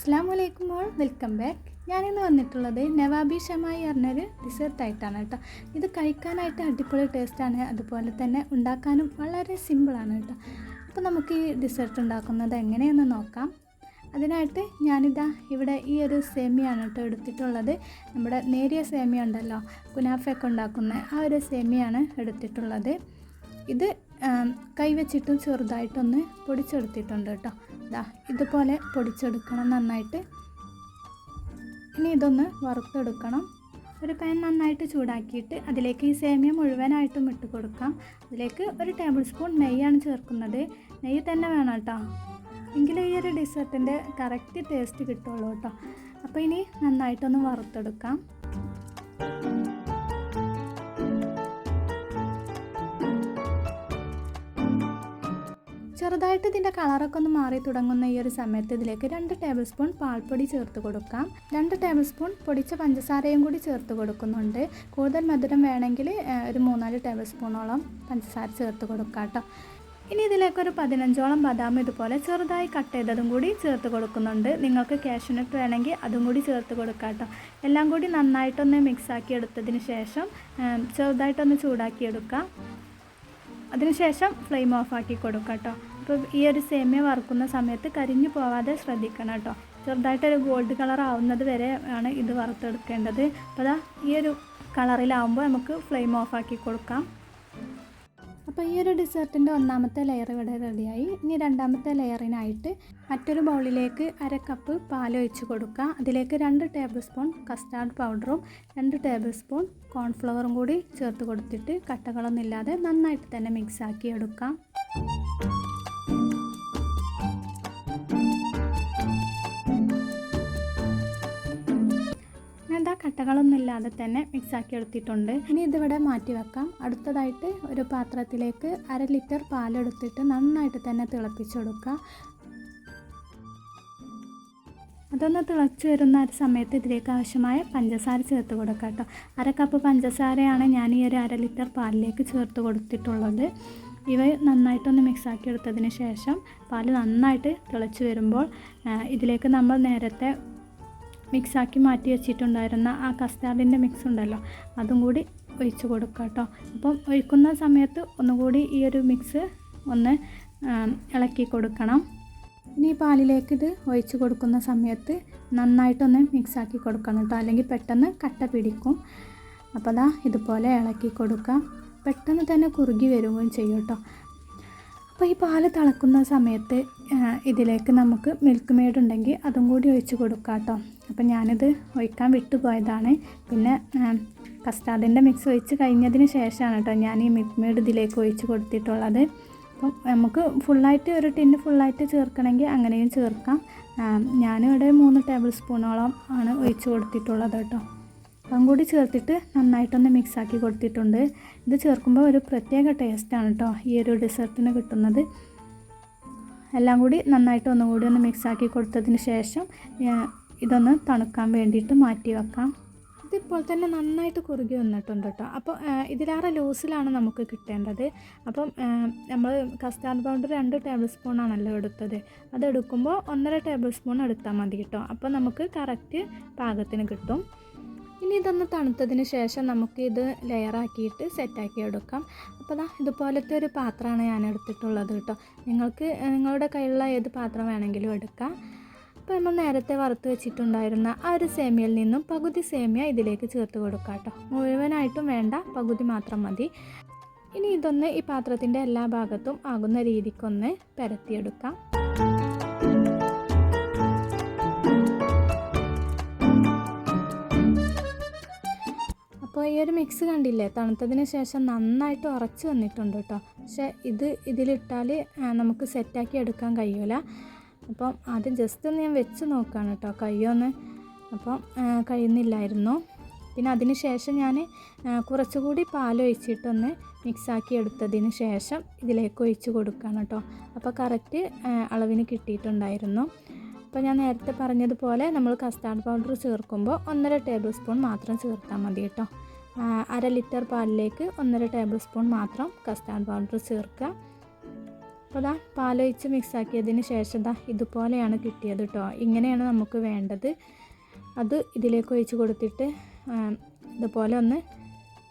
അസ്സലാമു all welcome back. ഞാനിന്ന് വന്നിട്ടുള്ളത് നവാബി ഷമായി പറഞ്ഞൊരു ഡിസേർട്ടായിട്ടാണ് കേട്ടോ. ഇത് കഴിക്കാനായിട്ട് അടിപൊളി ടേസ്റ്റാണ്, അതുപോലെ തന്നെ ഉണ്ടാക്കാനും വളരെ സിമ്പിളാണ് കേട്ടോ. അപ്പോൾ നമുക്ക് ഈ ഡിസേർട്ട് ഉണ്ടാക്കുന്നത് എങ്ങനെയെന്ന് നോക്കാം. അതിനായിട്ട് ഞാനിതാ ഇവിടെ ഈ ഒരു സേമിയാണ് കേട്ടോ എടുത്തിട്ടുള്ളത്. നമ്മുടെ നേരിയ സേമിയ ഉണ്ടല്ലോ, കുനാഫയൊക്കെ ഉണ്ടാക്കുന്ന ആ ഒരു സേമിയാണ് എടുത്തിട്ടുള്ളത്. ഇത് കൈവച്ചിട്ടും ചെറുതായിട്ടൊന്ന് പൊടിച്ചെടുത്തിട്ടുണ്ട് കേട്ടോ. ഇതുപോലെ പൊടിച്ചെടുക്കണം നന്നായിട്ട്. ഇനി ഇതൊന്ന് വറുത്തെടുക്കണം. ഒരു പാൻ നന്നായിട്ട് ചൂടാക്കിയിട്ട് അതിലേക്ക് ഈ സേമിയ മുഴുവനായിട്ടും ഇട്ട് കൊടുക്കാം. അതിലേക്ക് ഒരു ടേബിൾ സ്പൂൺ നെയ്യാണ് ചേർക്കുന്നത്. നെയ്യ് തന്നെ വേണം കേട്ടോ, എങ്കിലേ ഈ ഒരു ഡിസേർട്ടിൻ്റെ കറക്റ്റ് ടേസ്റ്റ് കിട്ടുള്ളൂ കേട്ടോ. അപ്പോൾ ഇനി നന്നായിട്ടൊന്ന് വറുത്തെടുക്കാം. ചെറുതായിട്ട് ഇതിൻ്റെ കളറൊക്കെ ഒന്ന് മാറി തുടങ്ങുന്ന ഈ ഒരു സമയത്ത് ഇതിലേക്ക് 2 ടേബിൾ സ്പൂൺ പാൽപ്പൊടി ചേർത്ത് കൊടുക്കാം. 2 ടേബിൾ സ്പൂൺ പൊടിച്ച പഞ്ചസാരയും കൂടി ചേർത്ത് കൊടുക്കുന്നുണ്ട്. കൂടുതൽ മധുരം വേണമെങ്കിൽ ഒരു 3-4 ടേബിൾ സ്പൂണോളം പഞ്ചസാര ചേർത്ത് കൊടുക്കാം കേട്ടോ. ഇനി ഇതിലേക്കൊരു 15ഓളം ബദാം ഇതുപോലെ ചെറുതായി കട്ട് ചെയ്തതും കൂടി ചേർത്ത് കൊടുക്കുന്നുണ്ട്. നിങ്ങൾക്ക് കാഷ്യൂനട്ട് വേണമെങ്കിൽ അതും കൂടി ചേർത്ത് കൊടുക്കാം കേട്ടോ. എല്ലാം കൂടി നന്നായിട്ടൊന്ന് മിക്സാക്കി എടുത്തതിന് ശേഷം ചെറുതായിട്ടൊന്ന് ചൂടാക്കിയെടുക്കാം. അതിനുശേഷം ഫ്ലെയിം ഓഫാക്കി കൊടുക്കാം കേട്ടോ. അപ്പോൾ ഈ ഒരു സേമിയ വറുക്കുന്ന സമയത്ത് കരിഞ്ഞു പോവാതെ ശ്രദ്ധിക്കണം കേട്ടോ. ചെറുതായിട്ടൊരു ഗോൾഡ് കളർ ആവുന്നത് വരെ ആണ് ഇത് വറുത്തെടുക്കേണ്ടത്. അപ്പോൾ ഈ ഒരു കളറിലാവുമ്പോൾ നമുക്ക് ഫ്ലെയിം ഓഫാക്കി കൊടുക്കാം. അപ്പോൾ ഈ ഒരു ഡിസേർട്ടിൻ്റെ ഒന്നാമത്തെ ലെയർ ഇവിടെ റെഡിയായി. ഇനി രണ്ടാമത്തെ ലെയറിനായിട്ട് മറ്റൊരു ബൗളിലേക്ക് 1/2 കപ്പ് പാൽ ഒഴിച്ച് കൊടുക്കുക. അതിലേക്ക് 2 ടേബിൾ സ്പൂൺ കസ്റ്റാർഡ് പൗഡറും 2 ടേബിൾ സ്പൂൺ കോൺഫ്ലവറും കൂടി ചേർത്ത് കൊടുത്തിട്ട് കട്ടകളൊന്നും ഇല്ലാതെ നന്നായിട്ട് തന്നെ മിക്സാക്കി എടുക്കാം. കട്ടകളൊന്നും ഇല്ലാതെ തന്നെ മിക്സാക്കി എടുത്തിട്ടുണ്ട്. ഇനി ഇതിവിടെ മാറ്റി വെക്കാം. അടുത്തതായിട്ട് ഒരു പാത്രത്തിലേക്ക് 1/2 ലിറ്റർ പാലെടുത്തിട്ട് നന്നായിട്ട് തന്നെ തിളപ്പിച്ചെടുക്കുക. അതൊന്ന് തിളച്ച് വരുന്ന ഒരു സമയത്ത് ഇതിലേക്ക് ആവശ്യമായ പഞ്ചസാര ചേർത്ത് കൊടുക്കാം കേട്ടോ. 1/2 കപ്പ് പഞ്ചസാരയാണ് ഞാൻ ഈ ഒരു 1/2 ലിറ്റർ പാലിലേക്ക് ചേർത്ത് കൊടുത്തിട്ടുള്ളത്. ഇവ നന്നായിട്ടൊന്ന് മിക്സാക്കി എടുത്തതിന് ശേഷം പാല് നന്നായിട്ട് തിളച്ച് വരുമ്പോൾ ഇതിലേക്ക് നമ്മൾ നേരത്തെ മിക്സാക്കി മാറ്റി വെച്ചിട്ടുണ്ടായിരുന്ന ആ കസ്റ്റാർഡിൻ്റെ മിക്സ് ഉണ്ടല്ലോ, അതും കൂടി ഒഴിച്ച് കൊടുക്കുക കേട്ടോ. അപ്പം ഒഴിക്കുന്ന സമയത്ത് ഒന്നുകൂടി ഈ ഒരു മിക്സ് ഒന്ന് ഇളക്കി കൊടുക്കണം. ഇനി ഈ പാലിലേക്ക് ഇത് ഒഴിച്ച് കൊടുക്കുന്ന സമയത്ത് നന്നായിട്ടൊന്ന് മിക്സാക്കി കൊടുക്കണം കേട്ടോ, അല്ലെങ്കിൽ പെട്ടെന്ന് കട്ട പിടിക്കും. അപ്പോൾ ഇതുപോലെ ഇളക്കി കൊടുക്കാം. പെട്ടെന്ന് തന്നെ കുറുകി വരികയും ചെയ്യും കേട്ടോ. അപ്പോൾ ഈ പാല് തിളക്കുന്ന സമയത്ത് ഇതിലേക്ക് നമുക്ക് മിൽക്ക് മെയ്ഡ് ഉണ്ടെങ്കിൽ അതും കൂടി ഒഴിച്ച് കൊടുക്കാം കേട്ടോ. അപ്പോൾ ഞാനിത് ഒഴിക്കാൻ വിട്ടുപോയതാണ്. പിന്നെ കസ്റ്റാർഡിൻ്റെ മിക്സ് ഒഴിച്ച് കഴിഞ്ഞതിന് ശേഷമാണ് കേട്ടോ ഞാൻ ഈ മിൽക്ക് മെയ്ഡ് ഇതിലേക്ക് ഒഴിച്ച് കൊടുത്തിട്ടുള്ളത്. അപ്പം നമുക്ക് ഫുള്ളായിട്ട് ഒരു ടിന്ന് ഫുള്ളായിട്ട് ചേർക്കണമെങ്കിൽ അങ്ങനെയും ചേർക്കാം. ഞാനിവിടെ 3 ടേബിൾ സ്പൂണോളം ആണ് ഒഴിച്ച് കൊടുത്തിട്ടുള്ളത് കേട്ടോ. അപ്പം കൂടി ചേർത്തിട്ട് നന്നായിട്ടൊന്ന് മിക്സാക്കി കൊടുത്തിട്ടുണ്ട്. ഇത് ചേർക്കുമ്പോൾ ഒരു പ്രത്യേക ടേസ്റ്റാണ് കേട്ടോ ഈ ഒരു ഡിസേർട്ടിന് കിട്ടുന്നത്. എല്ലാം കൂടി നന്നായിട്ട് ഒന്നുകൂടി ഒന്ന് മിക്സാക്കി കൊടുത്തതിന് ശേഷം ഇതൊന്ന് തണുക്കാൻ വേണ്ടിയിട്ട് മാറ്റി വെക്കാം. ഇതിപ്പോൾ തന്നെ നന്നായിട്ട് കുറുകി വന്നിട്ടുണ്ട് കേട്ടോ. അപ്പോൾ ഇതിലേറെ ലൂസിലാണ് നമുക്ക് കിട്ടേണ്ടത്. അപ്പം നമ്മൾ കസ്റ്റാർഡ് പൗഡർ 2 ടേബിൾ സ്പൂണാണല്ലോ എടുത്തത്. അതെടുക്കുമ്പോൾ 1.5 ടേബിൾ സ്പൂൺ എടുത്താൽ മതി കേട്ടോ. അപ്പോൾ നമുക്ക് കറക്റ്റ് പാകത്തിന് കിട്ടും. ഇനി ഇതൊന്ന് തണുത്തതിന് ശേഷം നമുക്ക് ഇത് ലെയറാക്കിയിട്ട് സെറ്റാക്കി എടുക്കാം. അപ്പോൾ ഇതുപോലത്തെ ഒരു പാത്രമാണ് ഞാൻ എടുത്തിട്ടുള്ളത് കേട്ടോ. നിങ്ങൾക്ക് നിങ്ങളുടെ കയ്യിലുള്ള ഏത് പാത്രം വേണമെങ്കിലും എടുക്കാം. അപ്പോൾ നമ്മൾ നേരത്തെ വറുത്ത് വെച്ചിട്ടുണ്ടായിരുന്ന ആ ഒരു സേമിയയിൽ നിന്നും പകുതി സേമിയ ഇതിലേക്ക് ചേർത്ത് കൊടുക്കാം കേട്ടോ. മുഴുവനായിട്ടും വേണ്ട, പകുതി മാത്രം മതി. ഇനി ഇതൊന്ന് ഈ പാത്രത്തിൻ്റെ എല്ലാ ഭാഗത്തും ആകുന്ന രീതിക്കൊന്ന് പരത്തിയെടുക്കാം. അപ്പോൾ ഈ ഒരു മിക്സ് കണ്ടില്ലേ, തണുത്തതിന് ശേഷം നന്നായിട്ട് ഉറച്ച് വന്നിട്ടുണ്ട് കേട്ടോ. പക്ഷേ ഇതിലിട്ടാൽ നമുക്ക് സെറ്റാക്കി എടുക്കാൻ കഴിയില്ല. അപ്പം ആദ്യം ജസ്റ്റ് ഒന്ന് ഞാൻ വെച്ച് നോക്കുകയാണ് കേട്ടോ, കഴിയുമെന്ന്. അപ്പം കഴിയുന്നില്ലായിരുന്നു. പിന്നെ അതിന് ശേഷം ഞാൻ കുറച്ചുകൂടി പാലൊഴിച്ചിട്ടൊന്ന് മിക്സാക്കി എടുത്തതിന് ശേഷം ഇതിലേക്ക് ഒഴിച്ച് കൊടുക്കുകയാണ് കേട്ടോ. അപ്പോൾ കറക്റ്റ് അളവിന് കിട്ടിയിട്ടുണ്ടായിരുന്നു. അപ്പോൾ ഞാൻ നേരത്തെ പറഞ്ഞതുപോലെ നമ്മൾ കസ്റ്റാർഡ് പൗഡർ ചേർക്കുമ്പോൾ 1.5 ടേബിൾ സ്പൂൺ മാത്രം ചേർത്താൽ മതി കേട്ടോ. 1/2 ലിറ്റർ പാലിലേക്ക് 1.5 ടേബിൾ സ്പൂൺ മാത്രം കസ്റ്റാർഡ് പൗഡർ ചേർക്കുക. അപ്പോൾ ദാ പാലൊഴിച്ച് മിക്സാക്കിയതിന് ശേഷം ദാ ഇതുപോലെയാണ് കിട്ടിയത് കേട്ടോ. ഇങ്ങനെയാണ് നമുക്ക് വേണ്ടത്. അത് ഇതിലേക്ക് ഒഴിച്ച് കൊടുത്തിട്ട് ഇതുപോലെ ഒന്ന്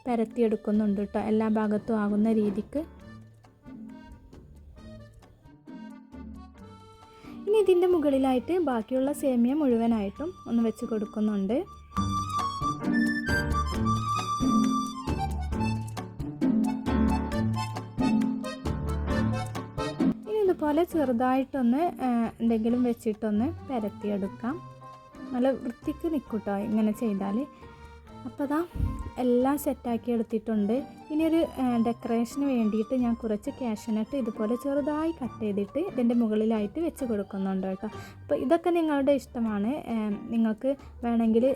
പരത്തിയെടുക്കുന്നുണ്ട് കേട്ടോ, എല്ലാ ഭാഗത്തും ആകുന്ന രീതിക്ക്. ഇനി ഇതിൻ്റെ മുകളിലായിട്ട് ബാക്കിയുള്ള സേമിയ മുഴുവനായിട്ടും ഒന്ന് വെച്ച് കൊടുക്കുന്നുണ്ട്. ഇനി ഇതുപോലെ ചെറുതായിട്ടൊന്ന് എന്തെങ്കിലും വെച്ചിട്ടൊന്ന് പരത്തിയെടുക്കാം. നല്ല വൃത്തിക്ക് നിൽക്കും കേട്ടോ ഇങ്ങനെ ചെയ്താൽ. അപ്പോൾ അതാ എല്ലാം സെറ്റാക്കി എടുത്തിട്ടുണ്ട്. ഇനിയൊരു ഡെക്കറേഷന് വേണ്ടിയിട്ട് ഞാൻ കുറച്ച് കാഷ്യൂനട്ട് ഇതുപോലെ ചെറുതായി കട്ട് ചെയ്തിട്ട് ഇതിൻ്റെ മുകളിലായിട്ട് വെച്ച് കൊടുക്കുന്നുണ്ട് കേട്ടോ. അപ്പോൾ ഇതൊക്കെ നിങ്ങളുടെ ഇഷ്ടമാണ്. നിങ്ങൾക്ക് വേണമെങ്കിൽ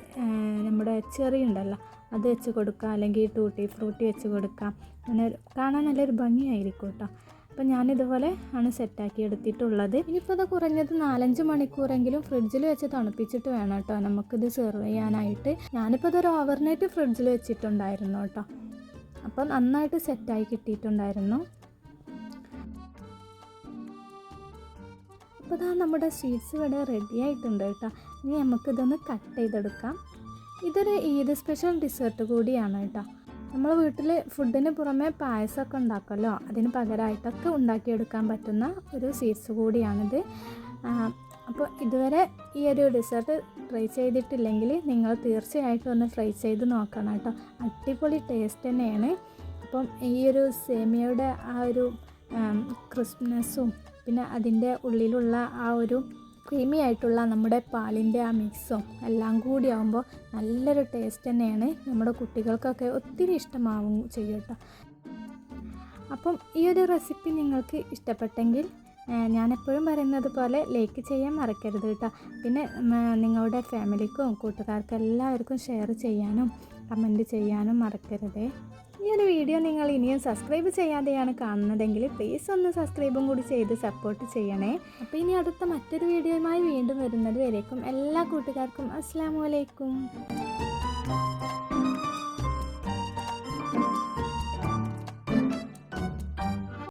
നമ്മുടെ ചെറി ഉണ്ടല്ലോ അത് വെച്ച് കൊടുക്കാം, അല്ലെങ്കിൽ ടൂട്ടി ഫ്രൂട്ടി വെച്ച് കൊടുക്കാം. അങ്ങനെ കാണാൻ നല്ലൊരു ഭംഗിയായിരിക്കും കേട്ടോ. അപ്പോൾ ഞാനിതുപോലെ ആണ് സെറ്റാക്കി എടുത്തിട്ടുള്ളത്. ഇനിയിപ്പോൾ അത് കുറഞ്ഞത് 4-5 മണിക്കൂറെങ്കിലും ഫ്രിഡ്ജിൽ വെച്ച് തണുപ്പിച്ചിട്ട് വേണം കേട്ടോ നമുക്കിത് സെർവ് ചെയ്യാനായിട്ട്. ഞാനിപ്പോൾ ഇതൊരു ഓവർനൈറ്റ് ഫ്രിഡ്ജിൽ വെച്ചിട്ടുണ്ടായിരുന്നു കേട്ടോ. അപ്പോൾ നന്നായിട്ട് സെറ്റായി കിട്ടിയിട്ടുണ്ടായിരുന്നു. അപ്പോൾ ഇതാ നമ്മുടെ സ്വീറ്റ്സ് ഇവിടെ റെഡി ആയിട്ടുണ്ട് കേട്ടോ. ഇനി നമുക്കിതൊന്ന് കട്ട് ചെയ്തെടുക്കാം. ഇതൊരു ഈദ് സ്പെഷ്യൽ ഡിസേർട്ട് കൂടിയാണ് കേട്ടോ. നമ്മൾ വീട്ടിൽ ഫുഡിന് പുറമെ പായസമൊക്കെ ഉണ്ടാക്കുമല്ലോ, അതിന് പകരമായിട്ടൊക്കെ ഉണ്ടാക്കിയെടുക്കാൻ പറ്റുന്ന ഒരു സ്വീറ്റ്സ് കൂടിയാണിത്. അപ്പോൾ ഇതുവരെ ഈ ഒരു ഡെസേർട്ട് ട്രൈ ചെയ്തിട്ടില്ലെങ്കിൽ നിങ്ങൾ തീർച്ചയായിട്ടും ഒന്ന് ട്രൈ ചെയ്ത് നോക്കണം കേട്ടോ. അടിപൊളി ടേസ്റ്റ് തന്നെയാണ്. അപ്പം ഈ ഒരു സേമിയയുടെ ആ ഒരു ക്രിസ്പ്നെസ്സും പിന്നെ അതിൻ്റെ ഉള്ളിലുള്ള ആ ഒരു ക്രീമി ആയിട്ടുള്ള നമ്മുടെ പാലിൻ്റെ ആ മിക്സും എല്ലാം കൂടി ആകുമ്പോൾ നല്ലൊരു ടേസ്റ്റ് തന്നെയാണ്. നമ്മുടെ കുട്ടികൾക്കൊക്കെ ഒത്തിരി ഇഷ്ടമാവും ചെയ്യും കേട്ടോ. അപ്പം ഈ ഒരു റെസിപ്പി നിങ്ങൾക്ക് ഇഷ്ടപ്പെട്ടെങ്കിൽ ഞാനെപ്പോഴും പറയുന്നത് പോലെ ലൈക്ക് ചെയ്യാൻ മറക്കരുത് കേട്ടോ. പിന്നെ നിങ്ങളുടെ ഫാമിലിക്കും കൂട്ടുകാർക്കും എല്ലാവർക്കും ഷെയർ ചെയ്യാനും കമൻറ്റ് ചെയ്യാനും മറക്കരുതേ. ഈ ഒരു വീഡിയോ നിങ്ങൾ ഇനിയും സബ്സ്ക്രൈബ് ചെയ്യാതെയാണ് കാണുന്നതെങ്കിൽ പ്ലീസ് ഒന്ന് സബ്സ്ക്രൈബും കൂടി ചെയ്ത് സപ്പോർട്ട് ചെയ്യണേ. അപ്പോൾ ഇനി അടുത്ത മറ്റൊരു വീഡിയോയുമായി വീണ്ടും വരുന്നത് വരേക്കും എല്ലാ കൂട്ടുകാർക്കും അസ്സലാമു അലൈക്കും.